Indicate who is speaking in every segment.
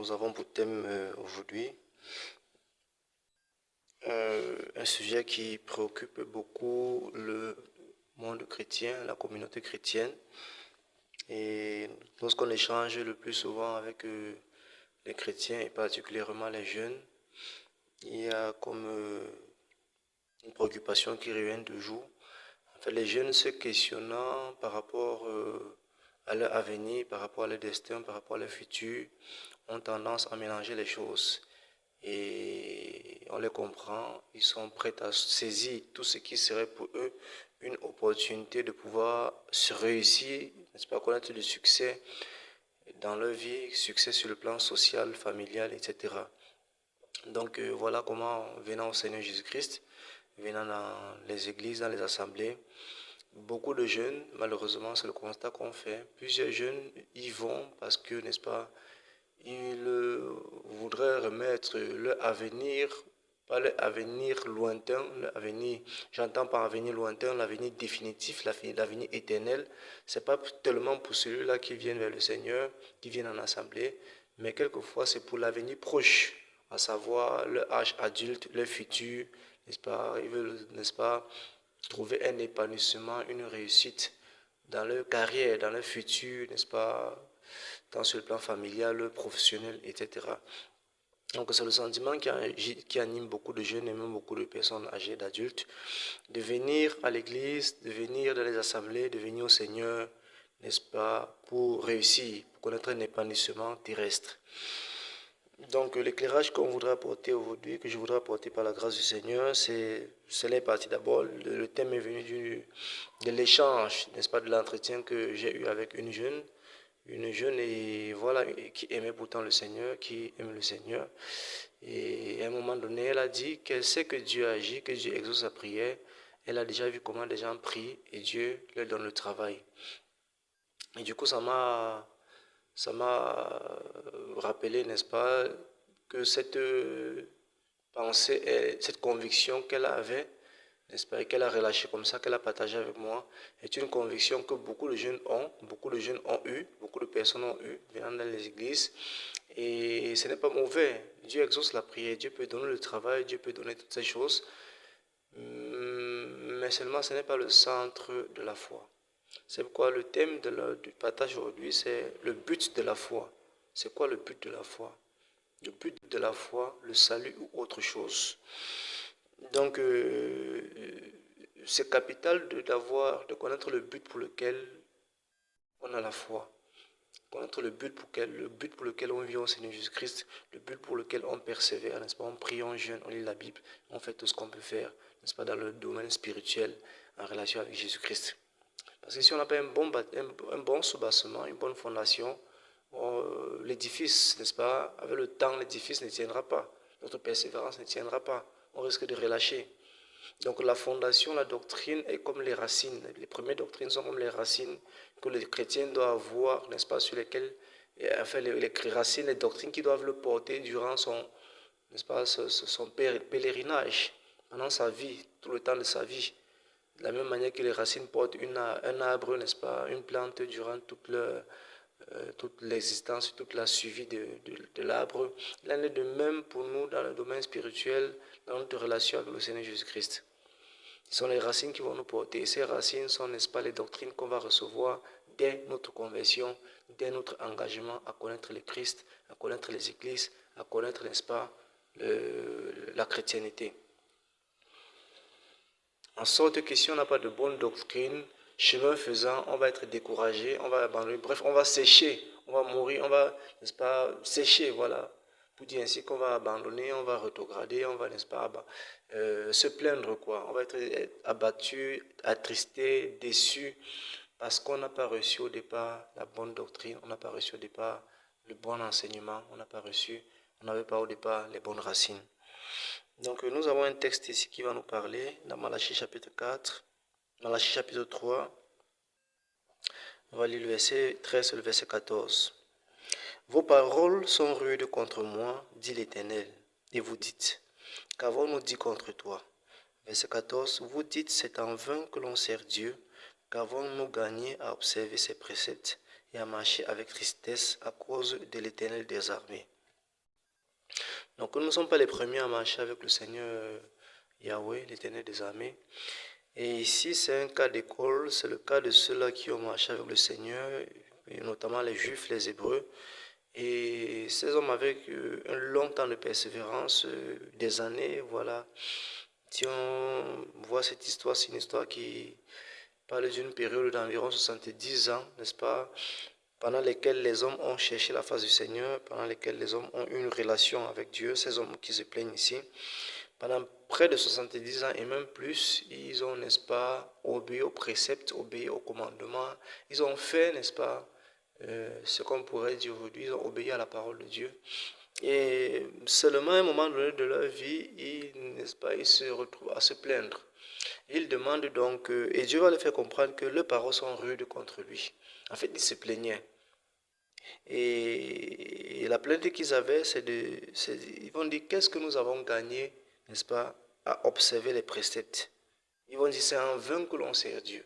Speaker 1: Nous avons pour thème aujourd'hui un sujet qui préoccupe beaucoup le monde chrétien, la communauté chrétienne. Et lorsqu'on échange le plus souvent avec les chrétiens et particulièrement les jeunes, il y a comme une préoccupation qui revient toujours. En fait, les jeunes se questionnant par rapport à leur avenir, par rapport à leur destin, par rapport à leur futur, ont tendance à mélanger les choses. Et on les comprend, ils sont prêts à saisir tout ce qui serait pour eux une opportunité de pouvoir se réussir, n'est-ce pas, connaître du succès dans leur vie, succès sur le plan social, familial, etc. Donc voilà comment, venant au Seigneur Jésus-Christ, venant dans les églises, dans les assemblées, beaucoup de jeunes, malheureusement, c'est le constat qu'on fait, plusieurs jeunes y vont parce que, n'est-ce pas, ils voudraient remettre leur avenir, pas leur avenir lointain, leur avenir, j'entends par avenir lointain, l'avenir définitif, l'avenir éternel. C'est pas tellement pour celui-là qui viennent vers le Seigneur, qui viennent en assemblée, mais quelquefois c'est pour l'avenir proche, à savoir leur âge adulte, leur futur, n'est-ce pas? Ils veulent, n'est-ce pas, trouver un épanouissement, une réussite dans leur carrière, dans leur futur, n'est-ce pas, tant sur le plan familial, professionnel, etc. Donc c'est le sentiment qui anime beaucoup de jeunes et même beaucoup de personnes âgées, d'adultes, de venir à l'église, de venir dans les assemblées, de venir au Seigneur, n'est-ce pas, pour réussir, pour connaître un épanouissement terrestre. Donc l'éclairage qu'on voudra apporter aujourd'hui, que je voudrais apporter par la grâce du Seigneur, c'est les parties d'abord. Le thème est venu de l'échange, n'est-ce pas, de l'entretien que j'ai eu avec une jeune et voilà, qui aimait pourtant le Seigneur, qui aime le Seigneur. Et à un moment donné, elle a dit qu'elle sait que Dieu agit, que Dieu exauce sa prière. Elle a déjà vu comment des gens prient et Dieu leur donne le travail. Et du coup, ça m'a rappelé, n'est-ce pas, que cette pensée, cette conviction qu'elle avait, n'est-ce pas, et qu'elle a relâché comme ça, qu'elle a partagé avec moi, est une conviction que beaucoup de jeunes ont, beaucoup de personnes ont eu, venant dans les églises. Et ce n'est pas mauvais. Dieu exauce la prière, Dieu peut donner le travail, Dieu peut donner toutes ces choses. Mais seulement ce n'est pas le centre de la foi. C'est pourquoi le thème du partage aujourd'hui, c'est le but de la foi. C'est quoi le but de la foi? Le but de la foi, le salut ou autre chose. Donc, c'est capital de connaître le but pour lequel on a la foi. Connaître le but pour lequel on vit au Seigneur Jésus-Christ, le but pour lequel on persévère, n'est-ce pas? On prie, on jeûne, on lit la Bible, on fait tout ce qu'on peut faire, n'est-ce pas, dans le domaine spirituel, en relation avec Jésus-Christ. Parce que si on n'a pas un bon soubassement, une bonne fondation, l'édifice, n'est-ce pas, avec le temps, l'édifice ne tiendra pas. Notre persévérance ne tiendra pas. On risque de relâcher. Donc la fondation, la doctrine est comme les racines. Les premières doctrines sont comme les racines que le chrétien doit avoir, n'est-ce pas, sur lesquelles, enfin les racines, les doctrines qui doivent le porter durant son, n'est-ce pas, son pèlerinage, pendant sa vie, tout le temps de sa vie. De la même manière que les racines portent un arbre, n'est-ce pas, une plante durant toute l'existence, toute la suivi de l'arbre. Il en est de même pour nous dans le domaine spirituel, dans notre relation avec le Seigneur Jésus-Christ. Ce sont les racines qui vont nous porter. Et ces racines sont, n'est-ce pas, les doctrines qu'on va recevoir dès notre conversion, dès notre engagement à connaître le Christ, à connaître les églises, à connaître, n'est-ce pas, la chrétienté. En sorte que si on n'a pas de bonne doctrine, chemin faisant, on va être découragé, on va abandonner, bref, on va sécher, on va mourir, on va, n'est-ce pas, sécher, voilà. Pour dire ainsi qu'on va abandonner, on va rétrograder, on va, n'est-ce pas, se plaindre, quoi. On va être abattu, attristé, déçu, parce qu'on n'a pas reçu au départ la bonne doctrine, on n'a pas reçu au départ le bon enseignement, on n'avait pas au départ les bonnes racines. Donc nous avons un texte ici qui va nous parler dans Malachie chapitre 4, Malachie chapitre 3. On va lire le verset 13 et le verset 14. Vos paroles sont rudes contre moi, dit l'Éternel, et vous dites, qu'avons-nous dit contre toi? Verset 14. Vous dites, c'est en vain que l'on sert Dieu, qu'avons-nous gagné à observer ses préceptes et à marcher avec tristesse à cause de l'Éternel des armées. Donc nous ne sommes pas les premiers à marcher avec le Seigneur Yahweh, l'Éternel des armées. Et ici, c'est un cas d'école, c'est le cas de ceux-là qui ont marché avec le Seigneur, et notamment les Juifs, les Hébreux. Et ces hommes avec un long temps de persévérance, des années, voilà. Si on voit cette histoire, c'est une histoire qui parle d'une période d'environ 70 ans, n'est-ce pas, pendant lesquels les hommes ont cherché la face du Seigneur, pendant lesquels les hommes ont eu une relation avec Dieu, ces hommes qui se plaignent ici. Pendant près de 70 ans et même plus, ils ont, n'est-ce pas, obéi aux préceptes, obéi aux commandements. Ils ont fait, n'est-ce pas, ce qu'on pourrait dire aujourd'hui, ils ont obéi à la parole de Dieu. Et seulement à un moment donné de leur vie, n'est-ce pas, ils se retrouvent à se plaindre. Ils demandent donc, et Dieu va leur faire comprendre que leurs paroles sont rudes contre lui. En fait, ils se plaignaient. Et la plainte qu'ils avaient, ils vont dire, qu'est-ce que nous avons gagné, n'est-ce pas, à observer les préceptes. Ils vont dire, c'est en vain que l'on sert Dieu.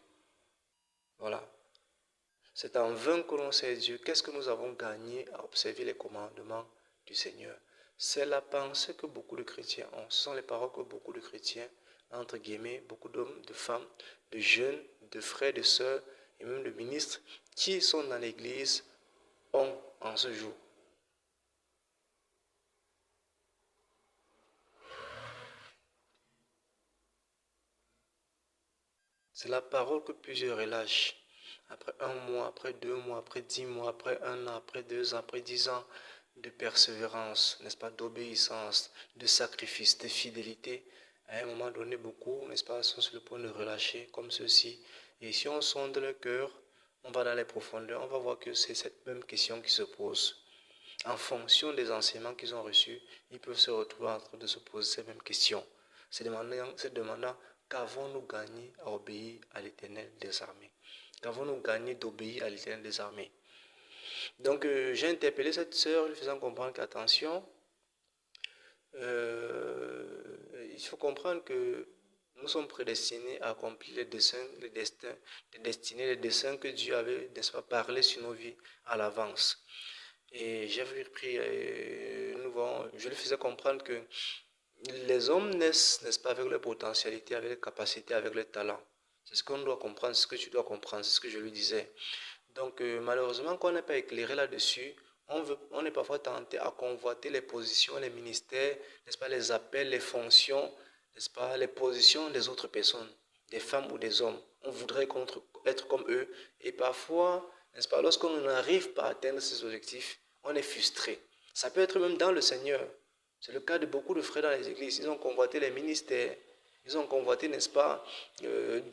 Speaker 1: Voilà. C'est en vain que l'on sert Dieu. Qu'est-ce que nous avons gagné à observer les commandements du Seigneur? C'est la pensée que beaucoup de chrétiens ont. Ce sont les paroles que beaucoup de chrétiens, entre guillemets, beaucoup d'hommes, de femmes, de jeunes, de frères, de sœurs et même de ministres qui sont dans l'église ont en ce jour. C'est la parole que plusieurs relâchent. Après un mois, après 2 mois, après 10 mois, après un an, après 2 ans, après 10 ans de persévérance, n'est-ce pas, d'obéissance, de sacrifice, de fidélité, à un moment donné, beaucoup, n'est-ce pas, sont sur le point de relâcher comme ceci. Et si on sonde le cœur, on va dans les profondeurs, on va voir que c'est cette même question qui se pose. En fonction des enseignements qu'ils ont reçus, ils peuvent se retrouver en train de se poser ces mêmes questions. Se demandant qu'avons-nous gagné à obéir à l'Éternel des armées? Qu'avons-nous gagné d'obéir à l'Éternel des armées? Donc j'ai interpellé cette sœur, lui faisant comprendre qu'attention, il faut comprendre que nous sommes prédestinés à accomplir les destinées, les desseins que Dieu avait, n'est-ce pas, parlé sur nos vies à l'avance. Et j'ai pris, je lui faisais comprendre que les hommes naissent, n'est-ce pas, avec leur potentialité, avec les capacités, avec les talents. C'est ce qu'on doit comprendre, c'est ce que tu dois comprendre, c'est ce que je lui disais. Donc malheureusement, quand on n'est pas éclairé là-dessus, on est parfois tenté à convoiter les positions, les ministères, n'est-ce pas, les appels, les fonctions, n'est-ce pas, les positions des autres personnes, des femmes ou des hommes. On voudrait être comme eux. Et parfois, n'est-ce pas, lorsqu'on n'arrive pas à atteindre ces objectifs, on est frustré. Ça peut être même dans le Seigneur. C'est le cas de beaucoup de frères dans les églises. Ils ont convoité les ministères. Ils ont convoité, n'est-ce pas,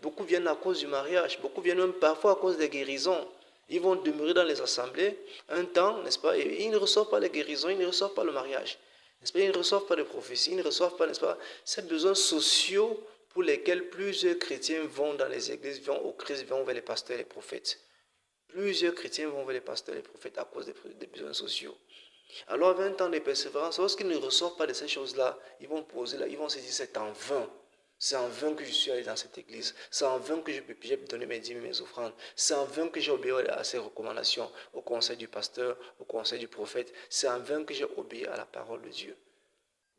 Speaker 1: beaucoup viennent à cause du mariage. Beaucoup viennent même parfois à cause des guérisons. Ils vont demeurer dans les assemblées un temps, n'est-ce pas, et ils ne reçoivent pas les guérisons, ils ne reçoivent pas le mariage. N'est-ce pas, ils ne reçoivent pas de prophéties, ils ne reçoivent pas, n'est-ce pas, ces besoins sociaux pour lesquels plusieurs chrétiens vont dans les églises, vont au Christ, vont vers les pasteurs et les prophètes. Plusieurs chrétiens vont vers les pasteurs et les prophètes à cause des besoins sociaux. Alors, 20 ans de persévérance, lorsqu'ils ne reçoivent pas de ces choses-là, ils vont poser là, ils vont se dire c'est en vain. C'est en vain que je suis allé dans cette église. C'est en vain que j'ai donné mes dîmes et mes offrandes. C'est en vain que j'ai obéi à ces recommandations, au conseil du pasteur, au conseil du prophète. C'est en vain que j'ai obéi à la parole de Dieu.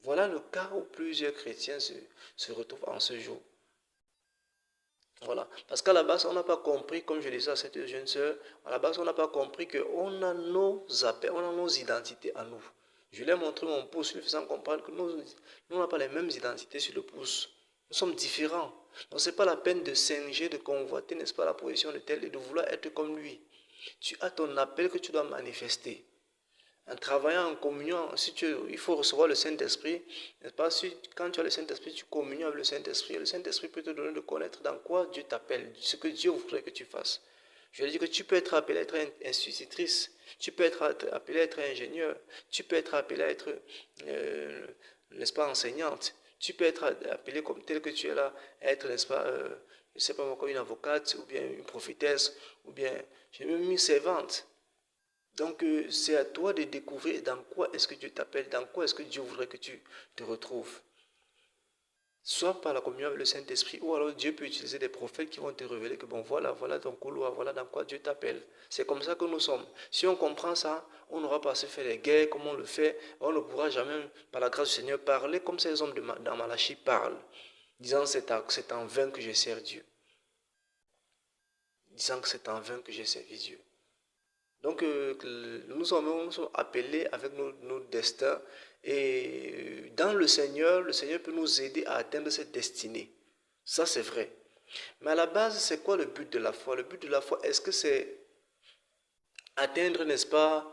Speaker 1: Voilà le cas où plusieurs chrétiens se retrouvent en ce jour. Voilà. Parce qu'à la base, on n'a pas compris, comme je disais à cette jeune sœur, à la base, on n'a pas compris qu'on a nos appels, on a nos identités à nous. Je lui ai montré mon pouce, lui faisant comprendre que nous n'avons pas les mêmes identités sur le pouce. Nous sommes différents. Donc, ce n'est pas la peine de singer, de convoiter, n'est-ce pas, la position de tel et de vouloir être comme lui. Tu as ton appel que tu dois manifester. En travaillant en communion, il faut recevoir le Saint-Esprit. N'est-ce pas? Quand tu as le Saint-Esprit, tu communies avec le Saint-Esprit. Le Saint-Esprit peut te donner de connaître dans quoi Dieu t'appelle, ce que Dieu voudrait que tu fasses. Je veux dire que tu peux être appelé à être institutrice, tu peux être appelé à être ingénieur, tu peux être appelé à être, n'est-ce pas, enseignante. Tu peux être appelé comme tel que tu es là, à être, n'est-ce pas, je ne sais pas moi, comme une avocate, ou bien une prophétesse, ou bien, j'ai même une servante. Donc, c'est à toi de découvrir dans quoi est-ce que Dieu t'appelle, dans quoi est-ce que Dieu voudrait que tu te retrouves. soit par la communion avec le Saint-Esprit, ou alors Dieu peut utiliser des prophètes qui vont te révéler que bon, voilà ton couloir, voilà dans quoi Dieu t'appelle. C'est comme ça que nous sommes. Si on comprend ça, on n'aura pas à se faire des guerres comme on le fait. On ne pourra jamais, par la grâce du Seigneur, parler comme ces hommes dans Malachie parlent, disant c'est en vain que je sers Dieu. Disant que c'est en vain que j'ai servi Dieu. Donc, nous sommes appelés avec nos destins. Et dans le Seigneur peut nous aider à atteindre cette destinée. Ça, c'est vrai. Mais à la base, c'est quoi le but de la foi? Le but de la foi, est-ce que c'est atteindre, n'est-ce pas,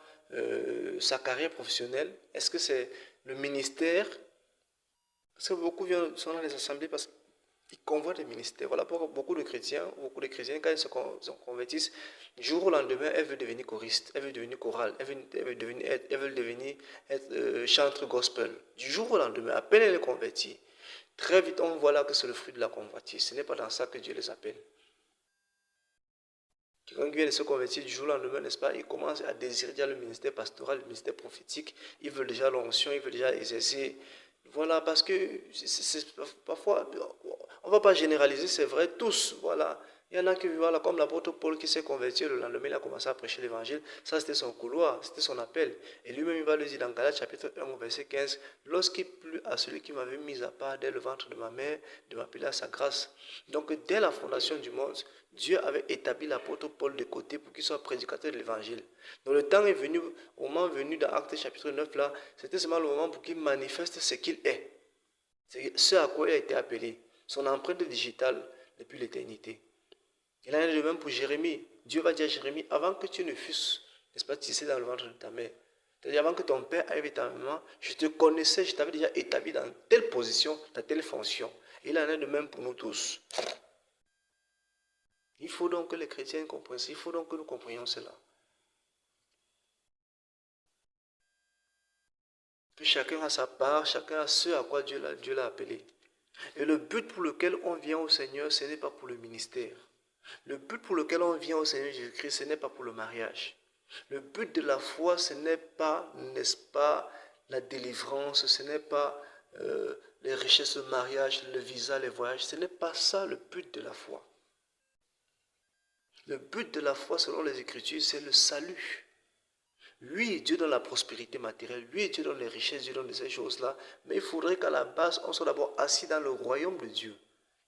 Speaker 1: sa carrière professionnelle? Est-ce que c'est le ministère? Parce que beaucoup sont dans les assemblées parce qu'ils convoient des ministères. Voilà pourquoi beaucoup de chrétiens, quand ils se convertissent, du jour au lendemain, elles veulent devenir choristes, elles veulent devenir chorales, elles veulent devenir chantres gospel. Du jour au lendemain, à peine elles les convertissent, très vite on voit là que c'est le fruit de la convoitise. Ce n'est pas dans ça que Dieu les appelle. Quelqu'un qui vient de se convertir du jour au lendemain, n'est-ce pas, il commence à désirer déjà le ministère pastoral, le ministère prophétique, il veut déjà l'onction, il veut déjà exercer. Voilà, parce que parfois, on ne va pas généraliser, c'est vrai, tous, voilà. Il y en a qui, voilà, comme l'apôtre Paul qui s'est converti le lendemain, il a commencé à prêcher l'évangile. Ça, c'était son couloir, c'était son appel. Et lui-même, il va le dire dans Galates chapitre 1, verset 15, « Lorsqu'il plut à celui qui m'avait mis à part dès le ventre de ma mère, de m'appeler à sa grâce. » Donc, dès la fondation du monde, Dieu avait établi l'apôtre Paul de côté pour qu'il soit prédicateur de l'évangile. Donc, le temps est venu, au moment venu dans Actes chapitre 9, là, c'était seulement le moment pour qu'il manifeste ce qu'il est. C'est ce à quoi il a été appelé. Son empreinte digitale depuis l'éternité. Il en est de même pour Jérémie. Dieu va dire à Jérémie, avant que tu ne fusses, n'est-ce pas, tissé dans le ventre de ta mère, c'est-à-dire avant que ton père arrive ta maman, je te connaissais, je t'avais déjà établi dans telle position, dans telle fonction. Il en est de même pour nous tous. Il faut donc que les chrétiens comprennent ça, il faut donc que nous comprenions cela. Que chacun a sa part, chacun a ce à quoi Dieu l'a appelé. Et le but pour lequel on vient au Seigneur, ce n'est pas pour le ministère. Le but pour lequel on vient au Seigneur Jésus-Christ, ce n'est pas pour le mariage. Le but de la foi, ce n'est pas, n'est-ce pas, la délivrance, ce n'est pas les richesses, le mariage, le visa, les voyages. Ce n'est pas ça le but de la foi. Le but de la foi, selon les Écritures, c'est le salut. Oui, Dieu donne la prospérité matérielle, oui, Dieu donne les richesses, Dieu donne ces choses-là, mais il faudrait qu'à la base, on soit d'abord assis dans le royaume de Dieu.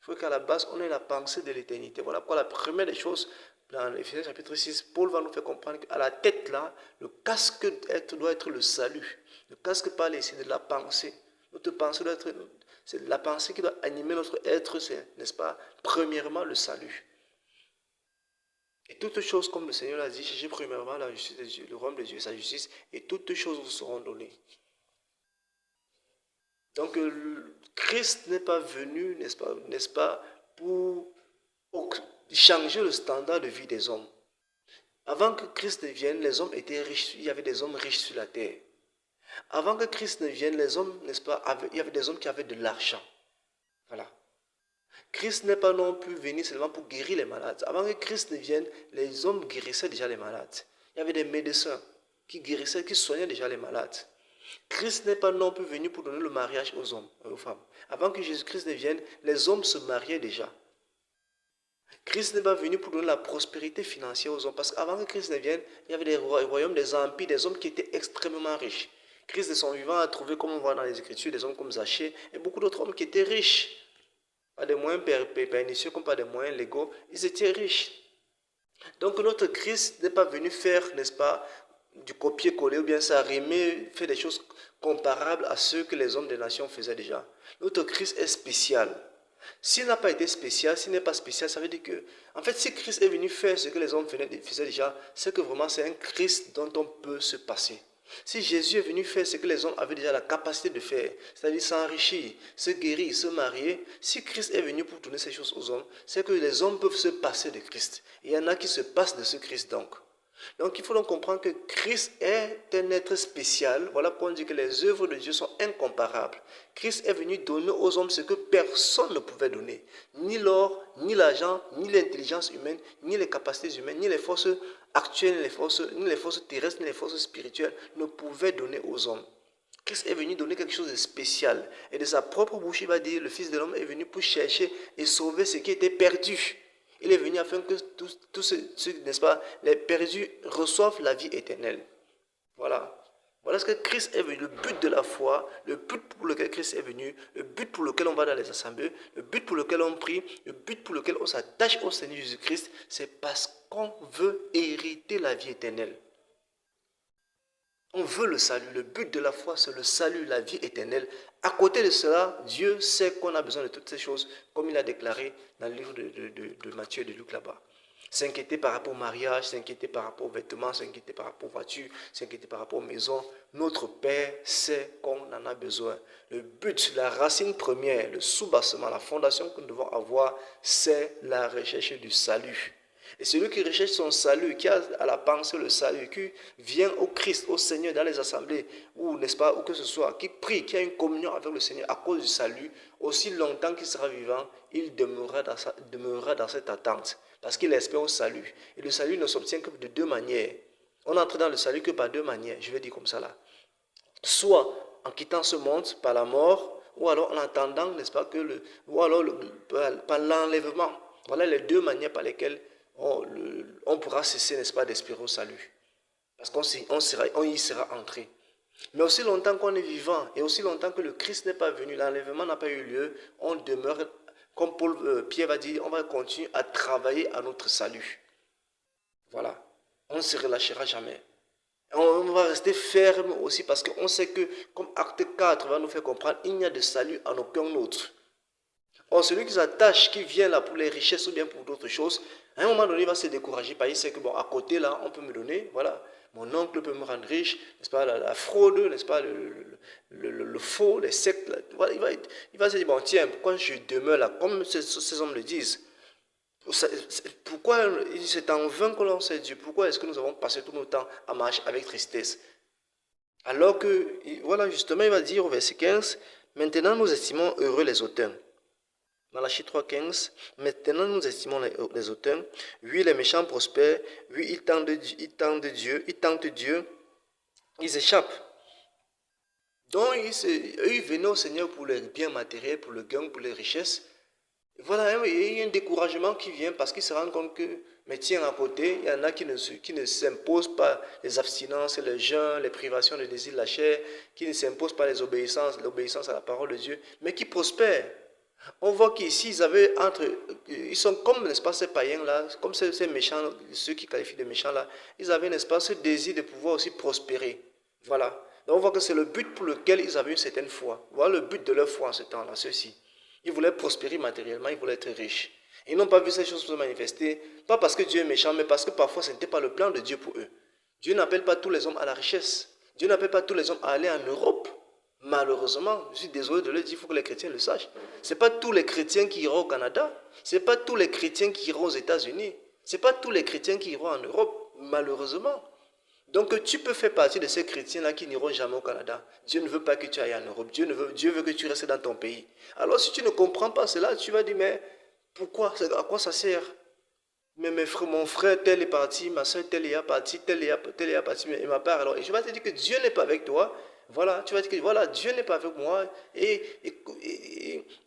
Speaker 1: Il faut qu'à la base, on ait la pensée de l'éternité. Voilà pourquoi la première des choses, dans Éphésiens chapitre 6, Paul va nous faire comprendre qu'à la tête là, le casque doit être le salut. Le casque parle ici de la pensée. Notre pensée doit être, c'est la pensée qui doit animer notre être, c'est, n'est-ce pas, premièrement le salut. Et toutes choses, comme le Seigneur l'a dit, cherchez premièrement la justice de Dieu, le royaume de Dieu et sa justice, et toutes choses vous seront données. Donc, Christ n'est pas venu, n'est-ce pas, pour changer le standard de vie des hommes. Avant que Christ ne vienne, les hommes étaient riches, il y avait des hommes riches sur la terre. Avant que Christ ne vienne, les hommes, n'est-ce pas, il y avait des hommes qui avaient de l'argent. Voilà. Christ n'est pas non plus venu seulement pour guérir les malades. Avant que Christ ne vienne, les hommes guérissaient déjà les malades. Il y avait des médecins qui guérissaient, qui soignaient déjà les malades. Christ n'est pas non plus venu pour donner le mariage aux hommes et aux femmes. Avant que Jésus-Christ ne vienne, les hommes se mariaient déjà. Christ n'est pas venu pour donner la prospérité financière aux hommes. Parce qu'avant que Christ ne vienne, il y avait des royaumes, des empires, des hommes qui étaient extrêmement riches. Christ de son vivant a trouvé, comme on voit dans les Écritures, des hommes comme Zachée et beaucoup d'autres hommes qui étaient riches. Pas des moyens pernicieux comme pas des moyens légaux, ils étaient riches. Donc notre Christ n'est pas venu faire, n'est-ce pas, du copier-coller ou bien s'arrimer, faire des choses comparables à ceux que les hommes des nations faisaient déjà. Notre Christ est spécial. S'il n'a pas été spécial, s'il n'est pas spécial, ça veut dire que, en fait, si Christ est venu faire ce que les hommes faisaient déjà, c'est que vraiment c'est un Christ dont on peut se passer. Si Jésus est venu faire ce que les hommes avaient déjà la capacité de faire, c'est-à-dire s'enrichir, se guérir, se marier, si Christ est venu pour donner ces choses aux hommes, c'est que les hommes peuvent se passer de Christ. Il y en a qui se passent de ce Christ donc. Donc il faut donc comprendre que Christ est un être spécial. Voilà pourquoi on dit que les œuvres de Dieu sont incomparables. Christ est venu donner aux hommes ce que personne ne pouvait donner. Ni l'or, ni l'argent, ni l'intelligence humaine, ni les capacités humaines, ni les forces actuelles, ni les forces terrestres, ni les forces spirituelles ne pouvaient donner aux hommes. Christ est venu donner quelque chose de spécial. Et de sa propre bouche, il va dire, le Fils de l'homme est venu pour chercher et sauver ce qui était perdu. Il est venu afin que tous ceux, n'est-ce pas, les perdus reçoivent la vie éternelle. Voilà. Voilà ce que Christ est venu, le but de la foi, le but pour lequel Christ est venu, le but pour lequel on va dans les assemblées, le but pour lequel on prie, le but pour lequel on s'attache au Seigneur Jésus-Christ, c'est parce qu'on veut hériter la vie éternelle. On veut le salut. Le but de la foi, c'est le salut, la vie éternelle. À côté de cela, Dieu sait qu'on a besoin de toutes ces choses, comme il a déclaré dans le livre de Matthieu et de Luc là-bas. S'inquiéter par rapport au mariage, s'inquiéter par rapport aux vêtements, s'inquiéter par rapport aux voitures, s'inquiéter par rapport aux maisons. Notre Père sait qu'on en a besoin. Le but, la racine première, le soubassement, la fondation que nous devons avoir, c'est la recherche du salut. Et celui qui recherche son salut, qui a à la pensée le salut, qui vient au Christ, au Seigneur dans les assemblées, ou n'est-ce pas, où que ce soit, qui prie, qui a une communion avec le Seigneur à cause du salut, aussi longtemps qu'il sera vivant, il demeurera dans cette attente, parce qu'il espère au salut. Et le salut ne s'obtient que de deux manières. On n'entre dans le salut que par deux manières, je vais dire comme ça là. Soit en quittant ce monde par la mort, ou alors en attendant, n'est-ce pas, ou alors par l'enlèvement. Voilà les deux manières par lesquelles on pourra cesser, n'est-ce pas, d'espérer au salut. Parce qu'on y sera entré. Mais aussi longtemps qu'on est vivant, et aussi longtemps que le Christ n'est pas venu, l'enlèvement n'a pas eu lieu, on demeure, comme Pierre va dire, on va continuer à travailler à notre salut. Voilà. On ne se relâchera jamais. On va rester ferme aussi parce qu'on sait que, comme acte 4 va nous faire comprendre, il n'y a de salut en aucun autre. Or, celui qui s'attache, qui vient là pour les richesses ou bien pour d'autres choses, à un moment donné, il va se décourager parce qu'il sait que, bon, à côté là, on peut me donner, voilà, mon oncle peut me rendre riche, n'est-ce pas, la fraude, n'est-ce pas, le faux, les sectes, là, voilà, il va se dire, bon, tiens, pourquoi je demeure là, comme ces hommes le disent. Pourquoi c'est en vain que l'on sait Dieu? Pourquoi est-ce que nous avons passé tout notre temps à marcher avec tristesse? Alors que, voilà, justement, il va dire au verset 15, maintenant nous estimons heureux les auteurs. Malachie 3,15, maintenant nous estimons les auteurs. Oui, les méchants prospèrent. Oui, ils tentent Dieu. Ils échappent. Donc, ils venaient au Seigneur pour les biens matériels, pour le gain, pour les richesses. Voilà, il y a un découragement qui vient parce qu'ils se rendent compte que, mais tiens, à côté, il y en a qui ne s'imposent pas les abstinences, les jeûnes, les privations, les désirs de la chair, qui ne s'imposent pas l'obéissance à la parole de Dieu, mais qui prospèrent. On voit qu'ici, ils sont comme, n'est-ce pas, ces païens-là, comme ces méchants, ceux qui qualifient de méchants-là, ils avaient, n'est-ce pas, ce désir de pouvoir aussi prospérer. Voilà. Donc on voit que c'est le but pour lequel ils avaient une certaine foi. Voilà le but de leur foi en ce temps-là, ceux-ci. Ils voulaient prospérer matériellement, ils voulaient être riches. Ils n'ont pas vu ces choses se manifester, pas parce que Dieu est méchant, mais parce que parfois ce n'était pas le plan de Dieu pour eux. Dieu n'appelle pas tous les hommes à la richesse. Dieu n'appelle pas tous les hommes à aller en Europe. Malheureusement, je suis désolé de le dire, il faut que les chrétiens le sachent. Ce n'est pas tous les chrétiens qui iront au Canada. Ce n'est pas tous les chrétiens qui iront aux États-Unis. Ce n'est pas tous les chrétiens qui iront en Europe, malheureusement. Donc tu peux faire partie de ces chrétiens-là qui n'iront jamais au Canada. Dieu ne veut pas que tu ailles en Europe. Dieu veut que tu restes dans ton pays. Alors si tu ne comprends pas cela, tu vas dire, mais pourquoi? À quoi ça sert? Mais mon frère tel est parti, ma soeur tel est parti, tel est parti, et ma part alors. Et je vais te dire que Dieu n'est pas avec toi. Voilà, tu vas dire que voilà, Dieu n'est pas avec moi. Et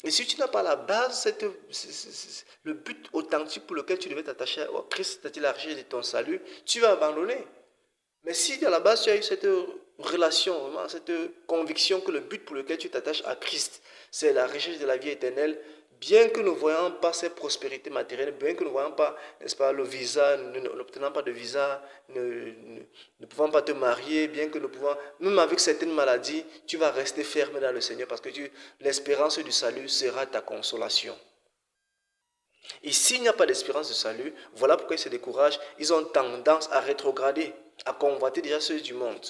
Speaker 1: si tu n'as pas la base, le but authentique pour lequel tu devais t'attacher au Christ, c'est-à-dire la recherche de ton salut, tu vas abandonner. Mais si à la base tu as eu cette relation, vraiment, cette conviction que le but pour lequel tu t'attaches à Christ, c'est la recherche de la vie éternelle, bien que nous ne voyons pas cette prospérité matérielle, bien que nous ne voyons pas, n'est-ce pas, le visa, n'obtenant pas de visa, ne pouvant pas te marier, bien que nous pouvons, même avec certaines maladies, tu vas rester ferme dans le Seigneur parce que l'espérance du salut sera ta consolation. Et s'il n'y a pas d'espérance de salut, voilà pourquoi ils se découragent, ils ont tendance à rétrograder, à convoiter déjà ceux du monde.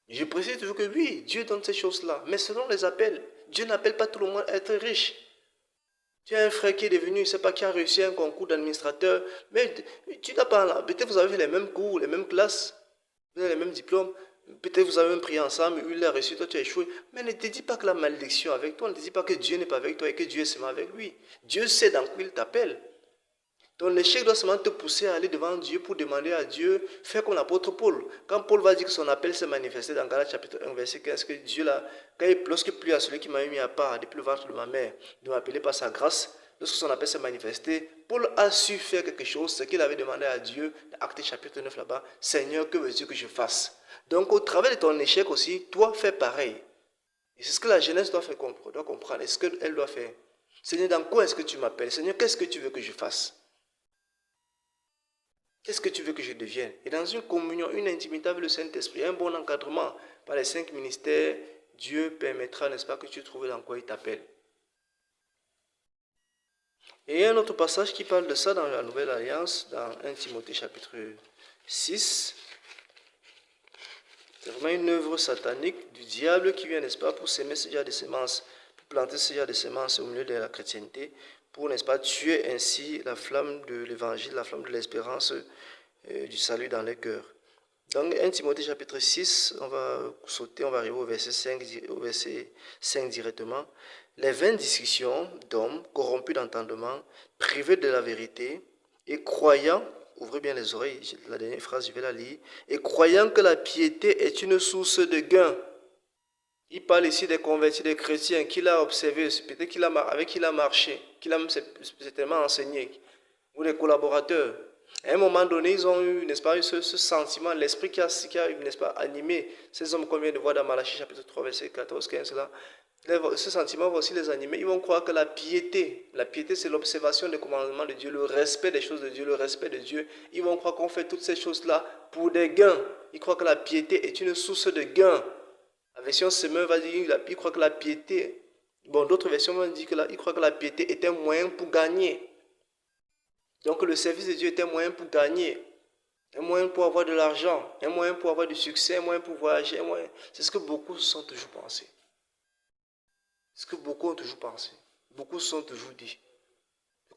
Speaker 1: Je précise toujours que oui, Dieu donne ces choses-là, mais selon les appels. Dieu n'appelle pas tout le monde à être riche. Tu as un frère qui est devenu, je ne sais pas, qui a réussi un concours d'administrateur, mais tu n'as pas là. Peut-être vous avez fait les mêmes cours, les mêmes classes, vous avez les mêmes diplômes, peut-être vous avez même pris ensemble, lui il a reçu, toi tu as échoué. Mais ne te dis pas que la malédiction est avec toi, ne te dis pas que Dieu n'est pas avec toi et que Dieu est seulement avec lui. Dieu sait dans quoi il t'appelle. Ton échec doit seulement te pousser à aller devant Dieu pour demander à Dieu, faire comme l'apôtre Paul. Quand Paul va dire que son appel s'est manifesté dans Galates chapitre 1, verset 15, que Dieu, là, lorsque plut à celui qui m'a mis à part depuis le ventre de ma mère, de m'appeler par sa grâce, lorsque son appel s'est manifesté, Paul a su faire quelque chose, ce qu'il avait demandé à Dieu, dans Actes chapitre 9 là-bas, Seigneur, que veux-tu que je fasse? Donc au travers de ton échec aussi, toi fais pareil. Et c'est ce que la jeunesse doit faire doit comprendre. Et ce qu'elle doit faire. Seigneur, dans quoi est-ce que tu m'appelles? Seigneur, qu'est-ce que tu veux que je fasse? Qu'est-ce que tu veux que je devienne? Et dans une communion, une intimité avec le Saint-Esprit, un bon encadrement par les 5 ministères, Dieu permettra, n'est-ce pas, que tu trouves dans quoi il t'appelle. Et il y a un autre passage qui parle de ça dans la Nouvelle Alliance, dans 1 Timothée chapitre 6. C'est vraiment une œuvre satanique du diable qui vient, n'est-ce pas, pour s'aimer ce genre de semences, pour planter ce genre de semences au milieu de la chrétienté, pour, n'est-ce pas, tuer ainsi la flamme de l'évangile, la flamme de l'espérance du salut dans les cœurs. Donc 1 Timothée chapitre 6, on va sauter, on va arriver au verset 5 directement. Les vaines discussions d'hommes corrompus d'entendement, privés de la vérité et croyant, ouvrez bien les oreilles, la dernière phrase je vais la lire, et croyant que la piété est une source de gain. Il parle ici des convertis, des chrétiens qu'il a observés, peut-être avec qui il a marché, qu'il a certainement enseigné, ou des collaborateurs. À un moment donné, ils ont eu, n'est-ce pas, ce sentiment, l'esprit qui a, n'est-ce pas, animé ces hommes qu'on vient de voir dans Malachie chapitre 3, verset 14-15 là. Ce sentiment va aussi les animer. Ils vont croire que la piété c'est l'observation des commandements de Dieu, le respect des choses de Dieu, le respect de Dieu. Ils vont croire qu'on fait toutes ces choses-là pour des gains. Ils croient que la piété est une source de gains. La version Semeur va dire, il croit que la piété, bon, d'autres versions vont dire qu'il croit que la piété est un moyen pour gagner. Donc le service de Dieu est un moyen pour gagner, un moyen pour avoir de l'argent, un moyen pour avoir du succès, un moyen pour voyager, c'est ce que beaucoup se sont toujours pensé. C'est ce que beaucoup ont toujours pensé. Beaucoup se sont toujours dit.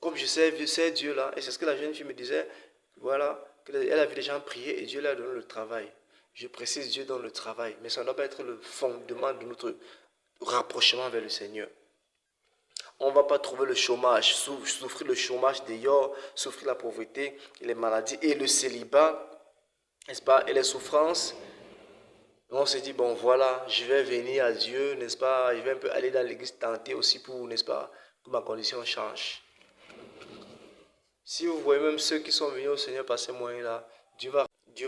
Speaker 1: Comme je sais Dieu là, et c'est ce que la jeune fille me disait, voilà, elle a vu les gens prier et Dieu leur a donné le travail. Je précise, Dieu donne le travail, mais ça ne doit pas être le fondement de notre rapprochement vers le Seigneur. On ne va pas trouver le chômage, souffrir le chômage d'ailleurs, souffrir la pauvreté, les maladies et le célibat, n'est-ce pas, et les souffrances. On se dit, bon voilà, je vais venir à Dieu, n'est-ce pas, je vais un peu aller dans l'église tenter aussi pour, n'est-ce pas, que ma condition change. Si vous voyez même ceux qui sont venus au Seigneur par ces moyens-là, Dieu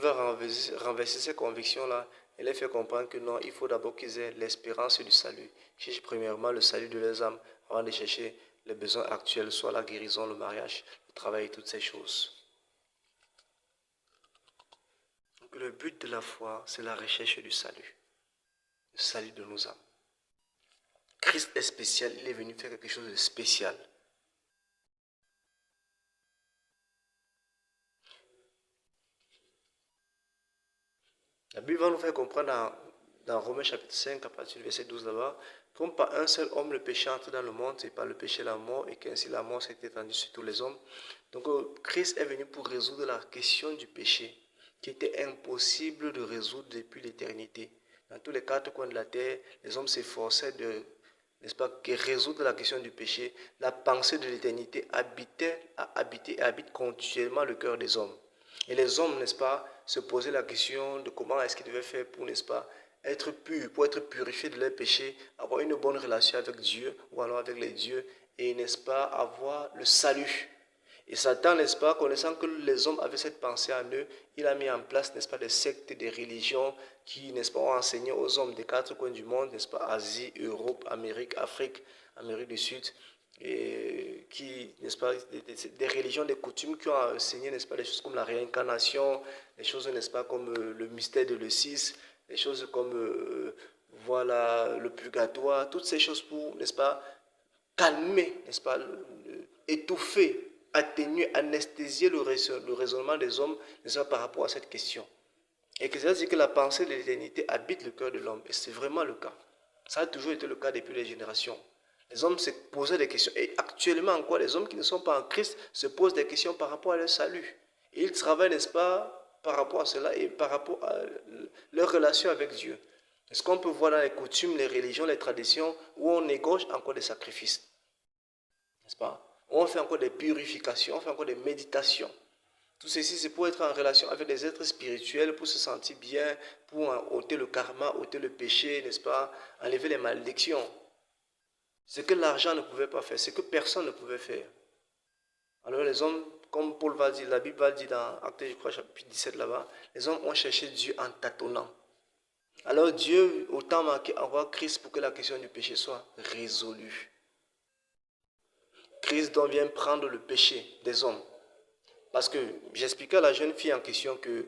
Speaker 1: va renverser ces convictions-là et les faire comprendre que non, il faut d'abord qu'ils aient l'espérance du salut. Cherche premièrement le salut de leurs âmes avant de chercher les besoins actuels, soit la guérison, le mariage, le travail et toutes ces choses. Donc, le but de la foi, c'est la recherche du salut. Le salut de nos âmes. Christ est spécial, il est venu faire quelque chose de spécial. La Bible va nous faire comprendre dans Romains chapitre 5, à partir du verset 12 là-bas, comme par un seul homme le péché entre dans le monde, et par le péché la mort, et qu'ainsi la mort s'est étendue sur tous les hommes. Donc Christ est venu pour résoudre la question du péché, qui était impossible de résoudre depuis l'éternité. Dans tous les 4 coins de la terre, les hommes s'efforçaient de, n'est-ce pas, résoudre la question du péché. La pensée de l'éternité habite continuellement le cœur des hommes. Et les hommes, n'est-ce pas, se posaient la question de comment est-ce qu'ils devaient faire pour, n'est-ce pas, être purs, pour être purifiés de leurs péchés, avoir une bonne relation avec Dieu ou alors avec les dieux et, n'est-ce pas, avoir le salut. Et Satan, n'est-ce pas, connaissant que les hommes avaient cette pensée en eux, il a mis en place, n'est-ce pas, des sectes, des religions qui, n'est-ce pas, ont enseigné aux hommes des 4 coins du monde, n'est-ce pas, Asie, Europe, Amérique, Afrique, Amérique du Sud, et qui, n'est-ce pas, des religions, des coutumes qui ont enseigné, n'est-ce pas, des choses comme la réincarnation, des choses, n'est-ce pas, comme le mystère de l'E6, des choses comme, voilà, le purgatoire, toutes ces choses pour, n'est-ce pas, calmer, n'est-ce pas, étouffer, atténuer, anesthésier le raisonnement des hommes, n'est-ce pas, par rapport à cette question. Et que ça dit que la pensée de l'éternité habite le cœur de l'homme, et c'est vraiment le cas. Ça a toujours été le cas depuis les générations. Les hommes se posaient des questions. Et actuellement encore, les hommes qui ne sont pas en Christ se posent des questions par rapport à leur salut. Et ils travaillent, n'est-ce pas, par rapport à cela et par rapport à leur relation avec Dieu. Est-ce qu'on peut voir dans les coutumes, les religions, les traditions où on égorge encore des sacrifices? N'est-ce pas? On fait encore des purifications, on fait encore des méditations. Tout ceci, c'est pour être en relation avec des êtres spirituels, pour se sentir bien, pour ôter le karma, ôter le péché, n'est-ce pas, enlever les malédictions. Ce que l'argent ne pouvait pas faire, ce que personne ne pouvait faire. Alors les hommes, comme Paul va dire, la Bible va dire dans Actes, je crois, chapitre 17 là-bas, les hommes ont cherché Dieu en tâtonnant. Alors Dieu, autant marqué envoie Christ pour que la question du péché soit résolue. Christ donc vient prendre le péché des hommes. Parce que j'expliquais à la jeune fille en question que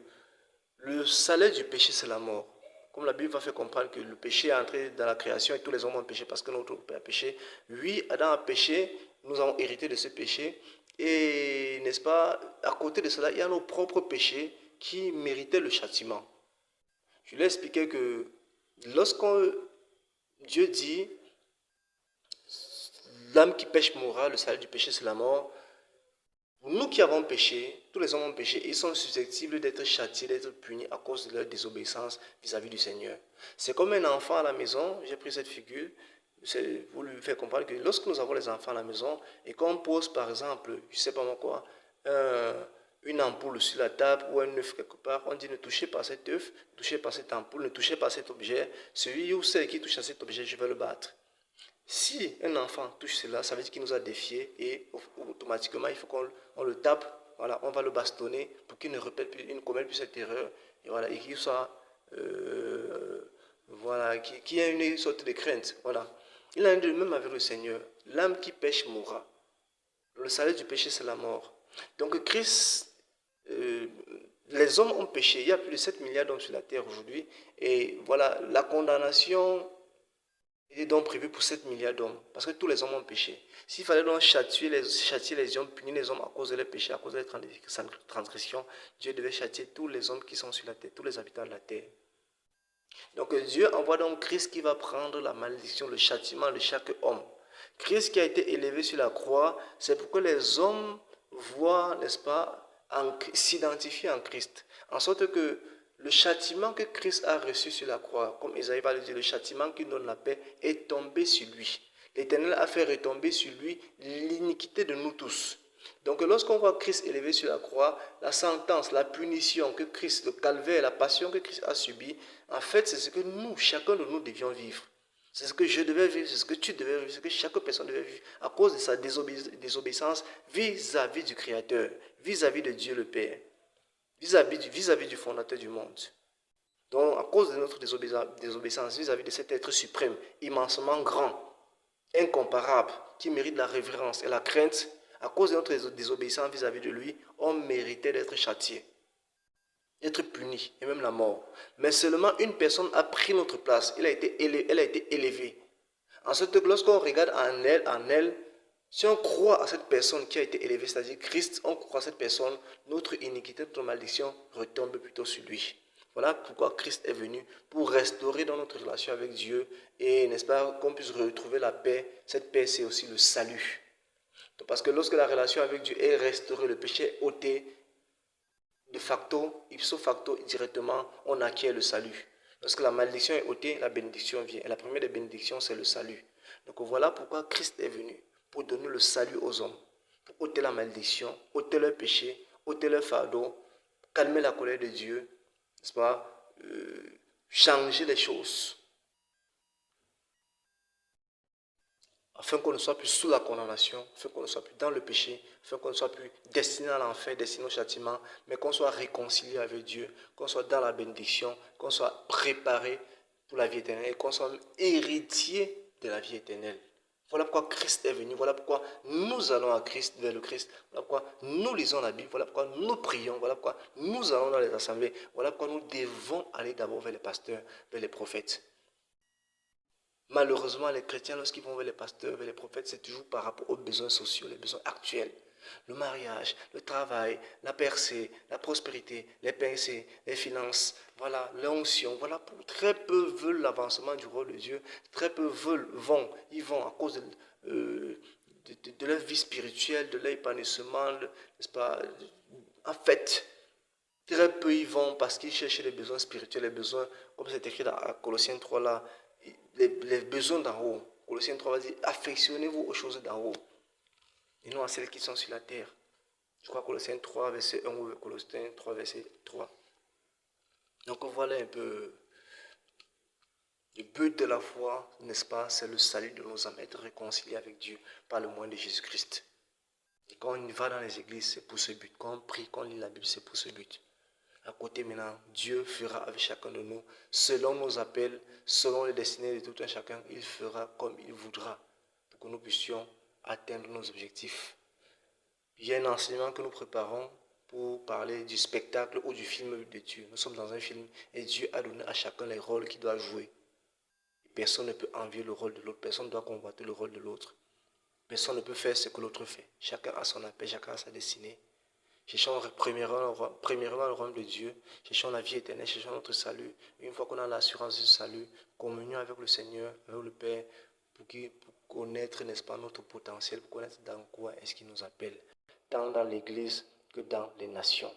Speaker 1: le salaire du péché, c'est la mort. Comme la Bible va faire comprendre que le péché est entré dans la création et tous les hommes ont péché parce que notre père a péché. Oui, Adam a péché, nous avons hérité de ce péché. Et, n'est-ce pas, à côté de cela, il y a nos propres péchés qui méritaient le châtiment. Je lui ai expliqué que lorsqu'on Dieu dit, l'âme qui pêche mourra, le salaire du péché c'est la mort. Nous qui avons péché, tous les hommes ont péché, ils sont susceptibles d'être châtiés, d'être punis à cause de leur désobéissance vis-à-vis du Seigneur. C'est comme un enfant à la maison, j'ai pris cette figure, c'est pour lui faire comprendre que lorsque nous avons les enfants à la maison et qu'on pose par exemple, je ne sais pas moi quoi, une ampoule sur la table ou un œuf quelque part, on dit ne touchez pas cet œuf, ne touchez pas cette ampoule, ne touchez pas cet objet, celui ou celle qui touche à cet objet, je vais le battre. Si un enfant touche cela, ça veut dire qu'il nous a défié et automatiquement il faut qu'on le tape, voilà, on va le bastonner pour qu'il ne répète plus, il ne commette plus cette erreur et voilà, et qu'il soit, voilà, qu'il y ait une sorte de crainte, voilà. Il en est de même avec le Seigneur. L'âme qui pêche mourra. Le salaire du péché c'est la mort. Donc Christ, les hommes ont péché. Il y a plus de 7 milliards d'hommes sur la terre aujourd'hui et voilà, la condamnation il est donc prévu pour 7 milliards d'hommes, parce que tous les hommes ont péché. S'il fallait donc châtier les hommes, punir les hommes à cause de leurs péchés, à cause de leurs transgressions, Dieu devait châtier tous les hommes qui sont sur la terre, tous les habitants de la terre. Donc Dieu envoie donc Christ qui va prendre la malédiction, le châtiment de chaque homme. Christ qui a été élevé sur la croix, c'est pour que les hommes voient, n'est-ce pas, s'identifier en Christ. En sorte que le châtiment que Christ a reçu sur la croix, comme Isaïe va le dire, le châtiment qui donne la paix est tombé sur lui. L'Éternel a fait retomber sur lui l'iniquité de nous tous. Donc lorsqu'on voit Christ élevé sur la croix, la sentence, la punition que Christ, le calvaire, la passion que Christ a subie, en fait c'est ce que nous, chacun de nous devions vivre. C'est ce que je devais vivre, c'est ce que tu devais vivre, c'est ce que chaque personne devait vivre à cause de sa désobéissance vis-à-vis du Créateur, vis-à-vis de Dieu le Père, vis-à-vis du fondateur du monde. Donc, à cause de notre désobéissance vis-à-vis de cet être suprême, immensement grand, incomparable, qui mérite la révérence et la crainte, à cause de notre désobéissance vis-à-vis de lui, on méritait d'être châtié, d'être puni, et même la mort. Mais seulement une personne a pris notre place, elle a été élevée. Ensuite, lorsqu'on regarde en elle, si on croit à cette personne qui a été élevée, c'est-à-dire Christ, on croit à cette personne, notre iniquité, notre malédiction retombe plutôt sur lui. Voilà pourquoi Christ est venu, pour restaurer dans notre relation avec Dieu et, n'est-ce pas, qu'on puisse retrouver la paix. Cette paix, c'est aussi le salut. Parce que lorsque la relation avec Dieu est restaurée, le péché est ôté, de facto, ipso facto, directement, on acquiert le salut. Lorsque la malédiction est ôtée, la bénédiction vient. Et la première des bénédictions, c'est le salut. Donc voilà pourquoi Christ est venu, pour donner le salut aux hommes, pour ôter la malédiction, ôter leur péché, ôter leur fardeau, calmer la colère de Dieu, n'est-ce pas, changer les choses, afin qu'on ne soit plus sous la condamnation, afin qu'on ne soit plus dans le péché, afin qu'on ne soit plus destiné à l'enfer, destiné au châtiment, mais qu'on soit réconcilié avec Dieu, qu'on soit dans la bénédiction, qu'on soit préparé pour la vie éternelle et qu'on soit héritier de la vie éternelle. Voilà pourquoi Christ est venu, voilà pourquoi nous allons à Christ, vers le Christ, voilà pourquoi nous lisons la Bible, voilà pourquoi nous prions, voilà pourquoi nous allons dans les assemblées, voilà pourquoi nous devons aller d'abord vers les pasteurs, vers les prophètes. Malheureusement, les chrétiens, lorsqu'ils vont vers les pasteurs, vers les prophètes, c'est toujours par rapport aux besoins sociaux, les besoins actuels. Le mariage, le travail, la percée, la prospérité, les percées, les finances, voilà, l'onction, voilà, très peu veulent l'avancement du rôle de Dieu, très peu ils vont à cause de leur vie spirituelle, de leur épanouissement, n'est-ce pas, en fait, très peu ils vont parce qu'ils cherchent les besoins spirituels, les besoins, comme c'est écrit dans Colossiens 3 là, les besoins d'en haut. Colossiens 3 va dire, affectionnez-vous aux choses d'en haut. et non à celles qui sont sur la terre. Je crois Colossiens 3, verset 1 ou Colossiens 3, verset 3. Donc voilà un peu le but de la foi, n'est-ce pas? C'est le salut de nos âmes, être réconciliés avec Dieu par le moyen de Jésus-Christ. Et quand on va dans les églises, c'est pour ce but. Quand on prie, quand on lit la Bible, c'est pour ce but. À côté maintenant, Dieu fera avec chacun de nous, selon nos appels, selon les destinées de tout un chacun, il fera comme il voudra pour que nous puissions atteindre nos objectifs. Il y a un enseignement que nous préparons pour parler du spectacle ou du film de Dieu. Nous sommes dans un film et Dieu a donné à chacun les rôles qu'il doit jouer. Personne ne peut envier le rôle de l'autre, personne ne doit convoiter le rôle de l'autre. Personne ne peut faire ce que l'autre fait. Chacun a son appel, chacun a sa destinée. Cherchons premièrement le royaume de Dieu, cherchons la vie éternelle, cherchons notre salut. Une fois qu'on a l'assurance du salut, communion avec le Seigneur, avec le Père, pour connaître, n'est-ce pas, notre potentiel, pour connaître dans quoi est-ce qu'il nous appelle, tant dans l'Église que dans les nations,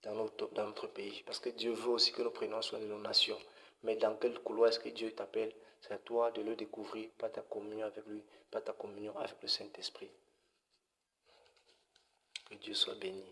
Speaker 1: dans notre pays. Parce que Dieu veut aussi que nous prenions soin de nos nations. Mais dans quel couloir est-ce que Dieu t'appelle? C'est à toi de le découvrir par ta communion avec lui, par ta communion avec le Saint-Esprit. Que Dieu soit béni.